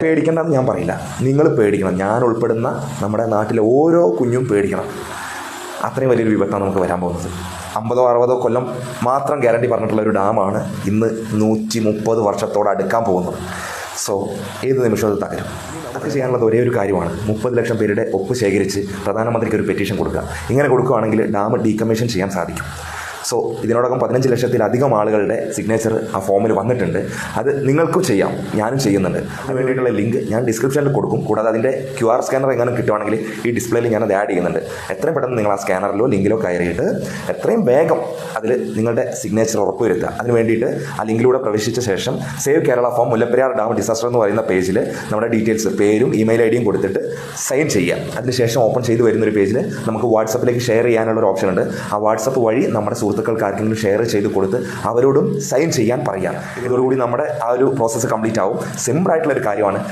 പേടിക്കേണ്ടെന്ന് ഞാൻ പറയില്ല, നിങ്ങൾ പേടിക്കണം. ഞാൻ ഉൾപ്പെടുന്ന നമ്മുടെ നാട്ടിലെ ഓരോ കുഞ്ഞും പേടിക്കണം. അത്രയും വലിയൊരു വിപത്താണ് നമുക്ക് വരാൻ പോകുന്നത്. 50-60 കൊല്ലം മാത്രം ഗ്യാരണ്ടി പറഞ്ഞിട്ടുള്ള ഒരു ഡാമാണ് ഇന്ന് 130 വർഷത്തോടെ അടുക്കാൻ പോകുന്നത്. സോ ഏത് നിമിഷവും അത് തകരും. നമുക്ക് ചെയ്യാനുള്ളത് ഒരേ ഒരു കാര്യമാണ്, 30 ലക്ഷം പേരുടെ ഒപ്പ് ശേഖരിച്ച് പ്രധാനമന്ത്രിക്ക് ഒരു പെറ്റീഷൻ കൊടുക്കുക. ഇങ്ങനെ കൊടുക്കുകയാണെങ്കിൽ ഡാം ഡീകമ്മീഷൻ ചെയ്യാൻ സാധിക്കും. സോ ഇതിനോടകം 15 ലക്ഷത്തിലധികം ആളുകളുടെ സിഗ്നേച്ചർ ആ ഫോമിൽ വന്നിട്ടുണ്ട്. അത് നിങ്ങൾക്കും ചെയ്യാം, ഞാനും ചെയ്യുന്നുണ്ട്. അതിന് വേണ്ടിയിട്ടുള്ള ലിങ്ക് ഞാൻ ഡിസ്ക്രിപ്ഷനിൽ കൊടുക്കും. കൂടാതെ അതിൻ്റെ QR സ്കാനർ എങ്ങനെ കിട്ടുവാണെങ്കിൽ ഈ ഡിസ്പ്ലേയിൽ ഞാനത് ആഡ് ചെയ്യുന്നുണ്ട്. എത്രയും പെട്ടെന്ന് നിങ്ങൾ ആ സ്കാനറിലോ ലിങ്കിലോ കയറിയിട്ട് എത്രയും വേഗം അതിൽ നിങ്ങളുടെ സിഗ്നേച്ചർ ഉറപ്പുവരുത്തുക. അതിന് വേണ്ടിയിട്ട് ആ ലിങ്കിലൂടെ പ്രവേശിച്ച ശേഷം save Kerala form Mullaperiyar dam disaster എന്ന് പറയുന്ന പേജിൽ നമ്മുടെ ഡീറ്റെയിൽസ്, പേരും ഇമെയിൽ ID യും കൊടുത്തിട്ട് സൈൻ ചെയ്യുക. അതിനുശേഷം ഓപ്പൺ ചെയ്ത് വരുന്നൊരു പേജിൽ നമുക്ക് വാട്സപ്പിലേക്ക് ഷെയർ ചെയ്യാനുള്ളൊരു ഓപ്ഷൻ ഉണ്ട്. ആ വാട്സപ്പ് വഴി നമ്മുടെ സുഹൃത്തുക്കൾക്ക് ആർക്കെങ്കിലും ഷെയർ ചെയ്ത് കൊടുത്ത് അവരോടും സൈൻ ചെയ്യാൻ പറയാം. ഇതോടുകൂടി നമ്മുടെ ആ ഒരു പ്രോസസ്സ് കംപ്ലീറ്റ് ആവും. സിമ്പിളായിട്ടുള്ളൊരു കാര്യമാണ്.